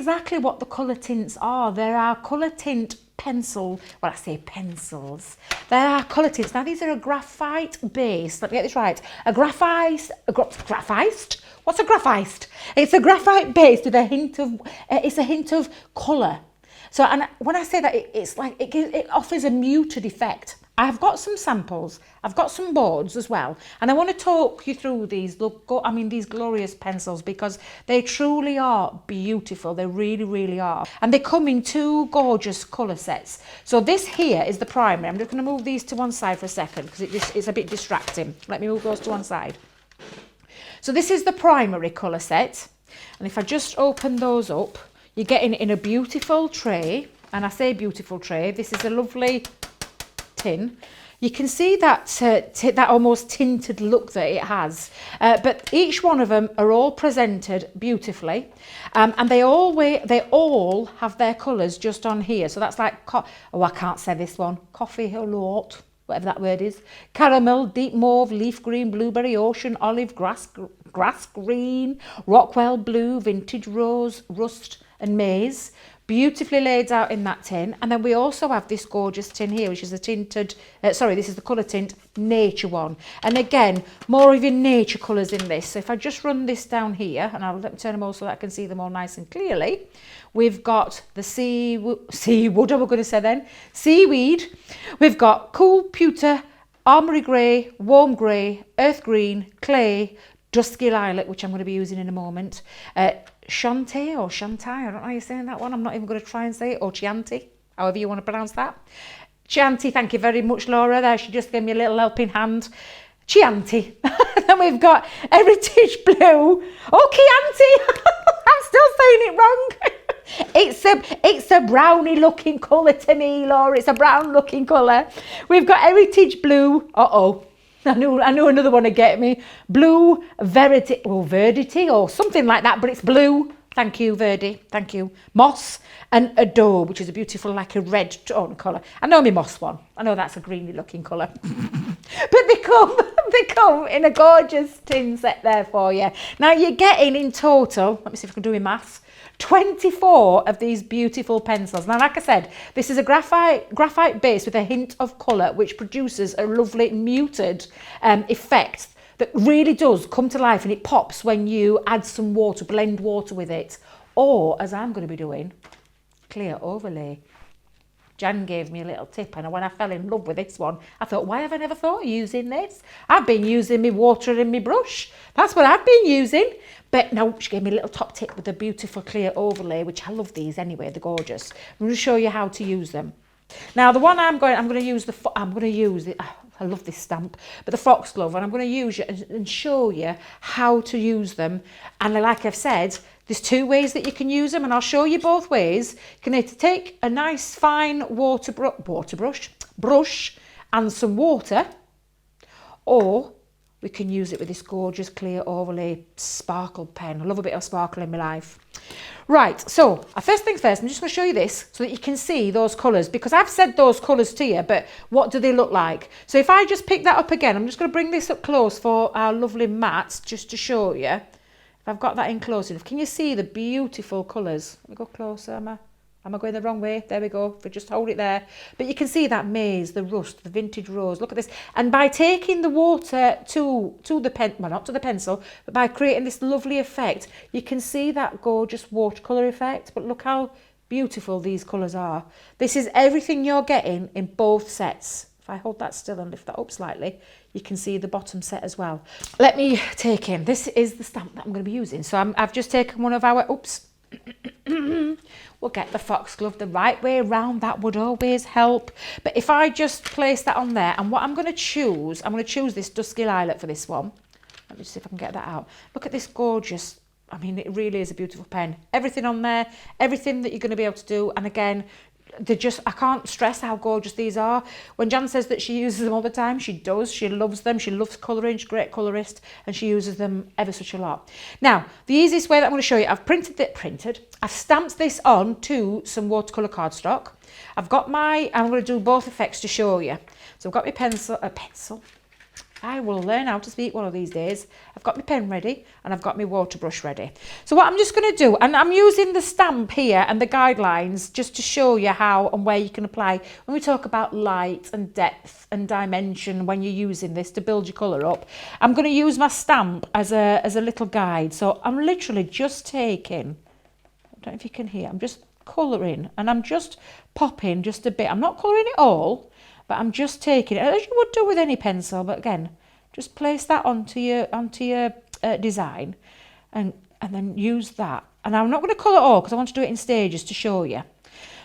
exactly what the colour tints are. There are colour tint pencils. There are colour tints. Now these are a graphite base. Let me get this right. Graphite. What's a graphite? It's a graphite base with a hint of colour. So, and when I say that, it's like it offers a muted effect. I've got some samples, I've got some boards as well, and I want to talk you through these these glorious pencils, because they truly are beautiful. They really, really are. And they come in two gorgeous colour sets. So this here is the primary. I'm just going to move these to one side for a second because it's a bit distracting. Let me move those to one side. So this is the primary colour set, and if I just open those up, you're getting it in a beautiful tray. And I say beautiful tray, this is a lovely tin. You can see that that almost tinted look that it has, but each one of them are all presented beautifully, and they all have their colours just on here. So that's like I can't say this one, coffee or lot, whatever that word is, caramel, deep mauve, leaf green, blueberry, ocean, olive, grass green, Rockwell blue, vintage rose, rust and maize, beautifully laid out in that tin. And then we also have this gorgeous tin here, which is a tinted, this is the colour tint nature one. And again, more of your nature colours in this. So if I just run this down here, and I'll let me turn them all so that I can see them all nice and clearly. We've got the seaweed, we've got cool pewter, armoury grey, warm grey, earth green, clay, dusky lilac, which I'm going to be using in a moment, Shantae or Shantai, I don't know how you're saying that one, I'm not even going to try and say it, or Chianti, however you want to pronounce that. Chianti, thank you very much, Laura, there, she just gave me a little helping hand. Chianti. Then we've got Heritage Blue. Oh, Chianti, I'm still saying it wrong. It's a browny looking colour to me, Laura, it's a brown looking colour. We've got Heritage Blue, I knew another one would get me. Blue Verdity or something like that, but it's blue. Thank you, Verdi. Thank you. Moss and Adobe, which is a beautiful, like a red tone colour. I know my moss one. I know that's a greeny looking colour. But they come in a gorgeous tin set there for you. Now you're getting in total, let me see if I can do my maths, 24 of these beautiful pencils. Now, like I said, this is a graphite base with a hint of colour, which produces a lovely muted effect that really does come to life, and it pops when you add some water, blend water with it. Or, as I'm going to be doing, clear overlay. Jan gave me a little tip, and when I fell in love with this one, I thought, why have I never thought of using this? I've been using my water and my brush. That's what I've been using. But no, she gave me a little top tip with a beautiful clear overlay, which I love these anyway, they're gorgeous. I'm going to show you how to use them. Now, the one I'm going to use I love this stamp, but the foxglove, and I'm going to use it and show you how to use them. And like I've said, there's two ways that you can use them, and I'll show you both ways. You can either take a nice fine brush and some water, or we can use it with this gorgeous clear overlay sparkle pen. I love a bit of sparkle in my life. Right, so first things first, I'm just going to show you this so that you can see those colours, because I've said those colours to you, but what do they look like? So if I just pick that up again, I'm just going to bring this up close for our lovely mats, just to show you. If I've got that in close enough, can you see the beautiful colours? Let me go closer, Am I going the wrong way? There we go. If we just hold it there. But you can see that maize, the rust, the vintage rose. Look at this. And by taking the water to the pen, well, not to the pencil, but by creating this lovely effect, you can see that gorgeous watercolour effect. But look how beautiful these colours are. This is everything you're getting in both sets. If I hold that still and lift that up slightly, you can see the bottom set as well. Let me take in. This is the stamp that I'm going to be using. So I've just taken one of our, we'll get the foxglove the right way around. That would always help. But if I just place that on there, and what I'm going to choose this dusky lilac for this one. Let me see if I can get that out. Look at this gorgeous, I mean, it really is a beautiful pen. Everything on there, everything that you're going to be able to do. And again, I can't stress how gorgeous these are. When Jan says that she uses them all the time, she does. She loves them. She loves colouring. She's a great colourist, and she uses them ever such a lot. Now, the easiest way that I'm going to show you, I've stamped this on to some watercolour cardstock. I'm going to do both effects to show you. So I've got my pencil, I will learn how to speak one of these days. I've got my pen ready and I've got my water brush ready. So what I'm just going to do, and I'm using the stamp here and the guidelines just to show you how and where you can apply when we talk about light and depth and dimension when you're using this to build your colour up. I'm going to use my stamp as a little guide. So I'm literally just taking, I don't know if you can hear, I'm just colouring and I'm just popping just a bit. I'm not colouring it all, but I'm just taking it as you would do with any pencil. But again, just place that onto your design and then use that. And I'm not going to colour it all because I want to do it in stages to show you.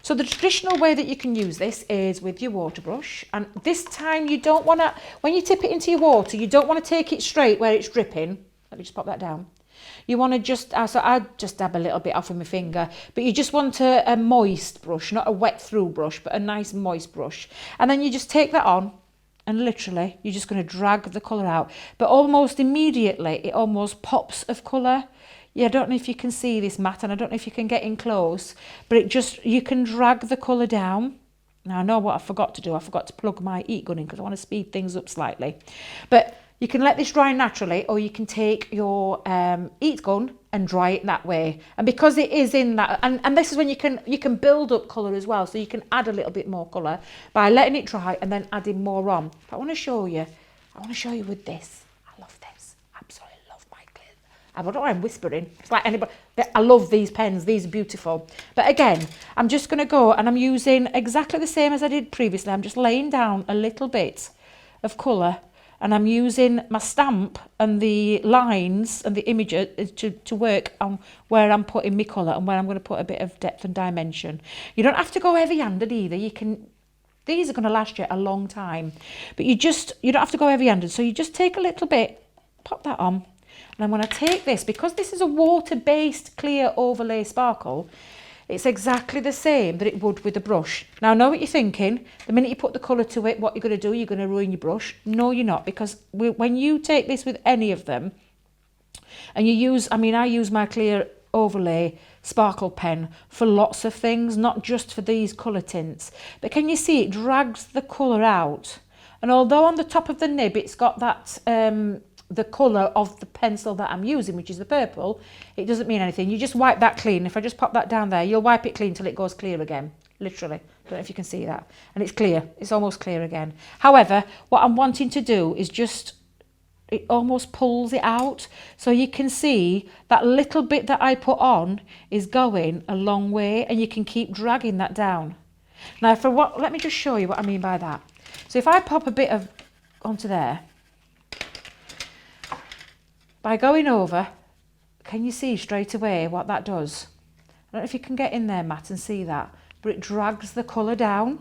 So the traditional way that you can use this is with your water brush. And this time you don't want to, when you tip it into your water, you don't want to take it straight where it's dripping. Let me just pop that down. You want to just, so I just dab a little bit off with my finger, but you just want a moist brush, not a wet through brush, but a nice moist brush. And then you just take that on and literally you're just going to drag the colour out. But almost immediately it almost pops of colour. Yeah, I don't know if you can see this, Matt, and I don't know if you can get in close, but it just, you can drag the colour down. Now I know what I forgot to do. I forgot to plug my heat gun in because I want to speed things up slightly. But you can let this dry naturally, or you can take your heat gun and dry it that way. And because it is in that, and this is when you can build up colour as well, so you can add a little bit more colour by letting it dry and then adding more on. But I want to show you with this. I love this. Absolutely love my clear. I don't know why I'm whispering. It's like anybody. I love these pens. These are beautiful. But again, I'm just going to go and I'm using exactly the same as I did previously. I'm just laying down a little bit of colour. And I'm using my stamp and the lines and the images to work on where I'm putting my colour and where I'm going to put a bit of depth and dimension. You don't have to go heavy-handed either. You can, these are going to last you a long time. But you don't have to go heavy-handed. So you just take a little bit, pop that on. And I'm going to take this, because this is a water-based clear overlay sparkle, it's exactly the same that it would with a brush. Now, I know what you're thinking. The minute you put the colour to it, what you're going to do, you're going to ruin your brush. No, you're not, because when you take this with any of them, and you use, I use my clear overlay sparkle pen for lots of things, not just for these colour tints. But can you see it drags the colour out? And although on the top of the nib, it's got that the colour of the pencil that I'm using, which is the purple, it doesn't mean anything. You just wipe that clean. If I just pop that down there, you'll wipe it clean till it goes clear again. Literally. Don't know if you can see that. And it's clear. It's almost clear again. However, what I'm wanting to do is just, it almost pulls it out. So you can see that little bit that I put on is going a long way, and you can keep dragging that down. Now, let me just show you what I mean by that. So if I pop a bit of onto there, by going over, can you see straight away what that does? I don't know if you can get in there, Matt, and see that, but it drags the colour down.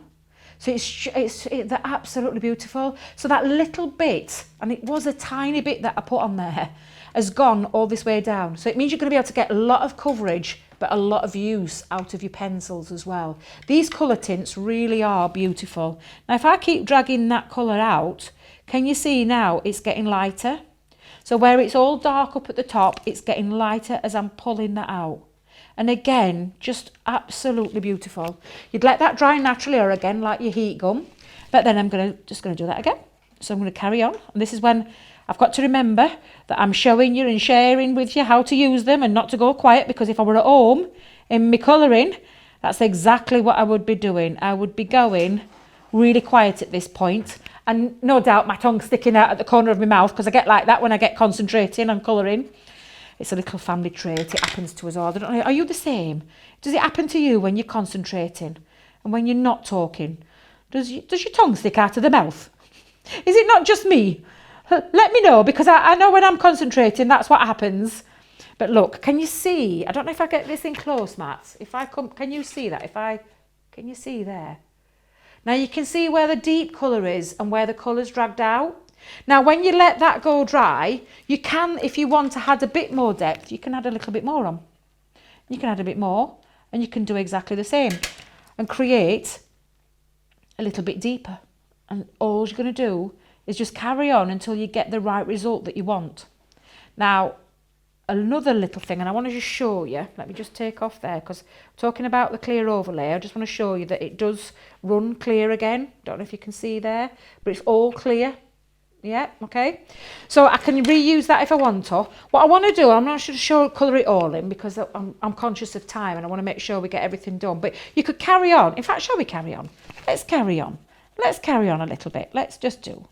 So they're absolutely beautiful. So that little bit, and it was a tiny bit that I put on there, has gone all this way down. So it means you're going to be able to get a lot of coverage, but a lot of use out of your pencils as well. These colour tints really are beautiful. Now, if I keep dragging that colour out, can you see now it's getting lighter? So where it's all dark up at the top, it's getting lighter as I'm pulling that out. And again, just absolutely beautiful. You'd let that dry naturally, or again, like your heat gun. But then I'm just going to do that again. So I'm going to carry on. And this is when I've got to remember that I'm showing you and sharing with you how to use them and not to go quiet, because if I were at home in my colouring, that's exactly what I would be doing. I would be going really quiet at this point. And no doubt my tongue sticking out at the corner of my mouth, because I get like that when I get concentrating on colouring. It's a little family trait. It happens to us all. I don't know, are you the same? Does it happen to you when you're concentrating and when you're not talking? Does your tongue stick out of the mouth? Is it not just me? Let me know, because I know when I'm concentrating, that's what happens. But look, can you see? I don't know if I get this in close, Matt. If I come, can you see that? Can you see there? Now you can see where the deep colour is and where the colour's dragged out. Now when you let that go dry, you can, if you want to add a bit more depth, you can add a little bit more on. You can add a bit more, and you can do exactly the same and create a little bit deeper. And all you're going to do is just carry on until you get the right result that you want. Now, another little thing, and I want to just show you, let me just take off there, because talking about the clear overlay, I just want to show you that it does run clear again. Don't know if you can see there, but it's all clear. Yeah, okay. So I can reuse that if I want to. What I want to do, I'm not sure colour it all in because I'm conscious of time and I want to make sure we get everything done. But you could carry on. In fact, shall we carry on? Let's carry on. Let's carry on a little bit. Let's just do.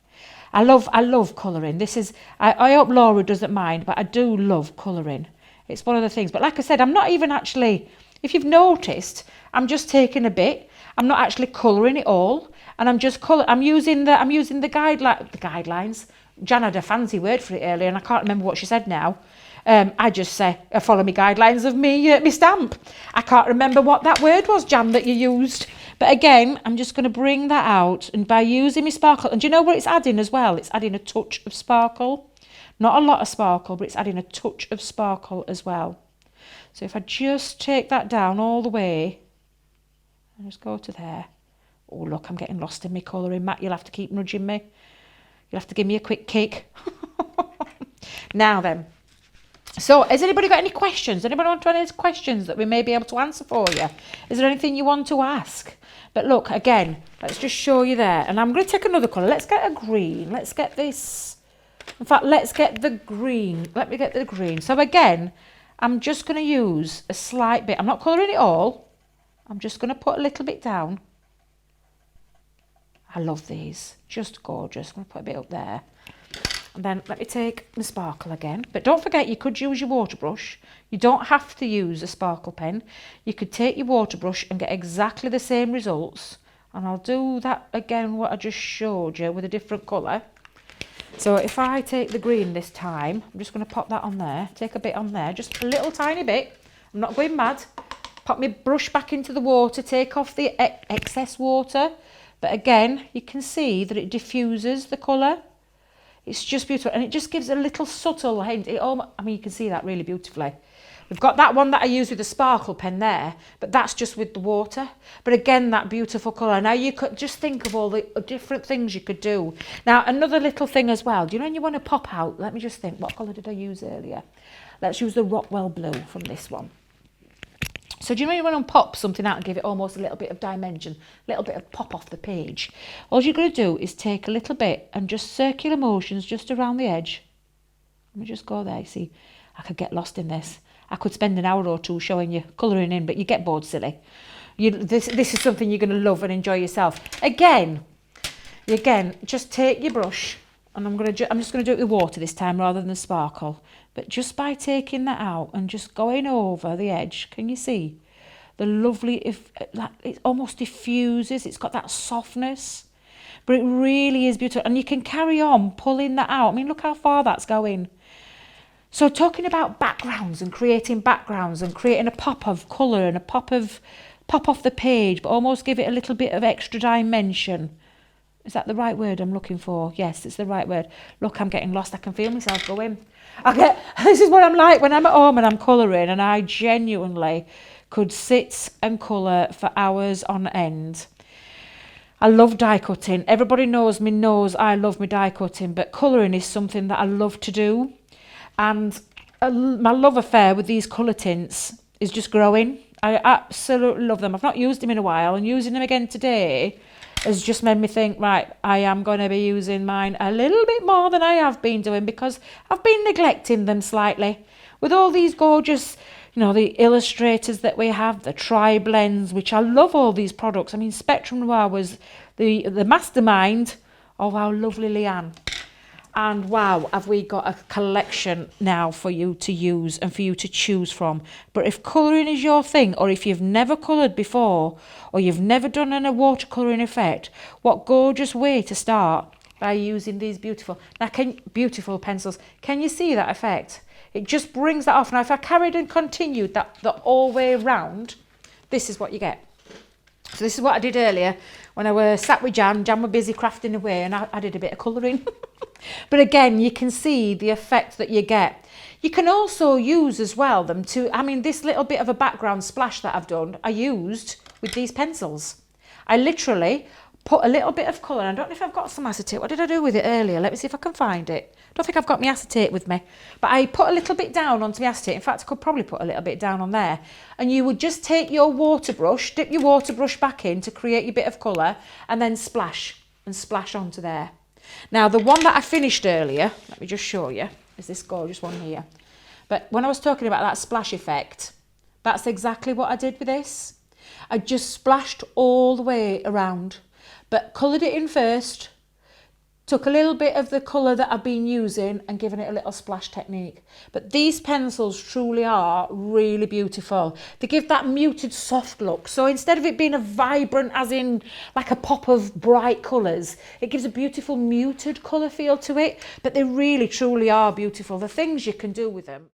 I love colouring. This is, I hope Laura doesn't mind, but I do love colouring. It's one of the things. But like I said, I'm not even actually, if you've noticed, I'm just taking a bit. I'm not actually colouring it all. And I'm just I'm using the guidelines. Jan had a fancy word for it earlier, and I can't remember what she said now. I just say follow me guidelines of me stamp. I can't remember what that word was, Jan, that you used. But again, I'm just going to bring that out, and by using my sparkle, and do you know what it's adding as well? It's adding a touch of sparkle, not a lot of sparkle, but it's adding a touch of sparkle as well. So if I just take that down all the way, and just go to there. Oh, look, I'm getting lost in my colouring. Matt, you'll have to keep nudging me. You'll have to give me a quick kick. Now then. So, has anybody got any questions? Anybody want to ask any questions that we may be able to answer for you? Is there anything you want to ask? But look, again, let's just show you there. And I'm going to take another colour. Let's get a green. Let's get this. In fact, let's get the green. Let me get the green. So, again, I'm just going to use a slight bit. I'm not colouring it all. I'm just going to put a little bit down. I love these, just gorgeous. I'm going to put a bit up there. And then let me take the sparkle again. But don't forget, you could use your water brush. You don't have to use a sparkle pen. You could take your water brush and get exactly the same results. And I'll do that again, what I just showed you with a different colour. So if I take the green this time, I'm just going to pop that on there. Take a bit on there, just a little tiny bit. I'm not going mad. Pop my brush back into the water, take off the excess water. But again, you can see that it diffuses the colour. It's just beautiful. And it just gives a little subtle hint. I mean, you can see that really beautifully. We've got that one that I used with the sparkle pen there, but that's just with the water. But again, that beautiful colour. Now, you could just think of all the different things you could do. Now, another little thing as well. Do you know when you want to pop out? Let me just think. What colour did I use earlier? Let's use the Rockwell Blue from this one. So do you know when you want to pop something out and give it almost a little bit of dimension, a little bit of pop off the page? All you're going to do is take a little bit and just circular motions just around the edge. Let me just go there. You see, I could get lost in this. I could spend an hour or two showing you colouring in, but you get bored silly. This is something you're going to love and enjoy yourself. Again, just take your brush, and I'm just going to do it with water this time rather than the sparkle. But just by taking that out and just going over the edge, can you see the lovely, it almost diffuses, it's got that softness, but it really is beautiful. And you can carry on pulling that out. I mean, look how far that's going. So talking about backgrounds and creating a pop of colour and a pop off the page, but almost give it a little bit of extra dimension. Is that the right word I'm looking for? Yes, it's the right word. Look, I'm getting lost. I can feel myself going. This is what I'm like when I'm at home and I'm colouring, and I genuinely could sit and colour for hours on end. I love die cutting. Everybody knows I love my die cutting, but colouring is something that I love to do. And my love affair with these colour tints is just growing. I absolutely love them. I've not used them in a while, and using them again today has just made me think, right, I am going to be using mine a little bit more than I have been doing, because I've been neglecting them slightly. With all these gorgeous, the illustrators that we have, the tri-blends, which I love all these products. I mean, Spectrum Noir was the mastermind of our lovely Leanne. And wow, have we got a collection now for you to use and for you to choose from. But if colouring is your thing, or if you've never coloured before, or you've never done a watercolouring effect, what gorgeous way to start by using these beautiful pencils. Can you see that effect? It just brings that off. Now, if I carried and continued that the all way round, this is what you get. So this is what I did earlier when I was sat with Jan. Jan were busy crafting away, and I did a bit of colouring. But again, you can see the effect that you get. You can also use as well this little bit of a background splash that I've done, I used with these pencils. I literally put a little bit of colour. I don't know if I've got some acetate. What did I do with it earlier? Let me see if I can find it. I don't think I've got my acetate with me. But I put a little bit down onto my acetate. In fact, I could probably put a little bit down on there. And you would just take your water brush, dip your water brush back in to create your bit of colour, and then splash onto there. Now, the one that I finished earlier, let me just show you, is this gorgeous one here. But when I was talking about that splash effect, that's exactly what I did with this. I just splashed all the way around, but coloured it in first, took a little bit of the colour that I've been using and given it a little splash technique. But these pencils truly are really beautiful. They give that muted soft look. So instead of it being a vibrant, as in like a pop of bright colours, it gives a beautiful muted colour feel to it. But they really truly are beautiful. The things you can do with them.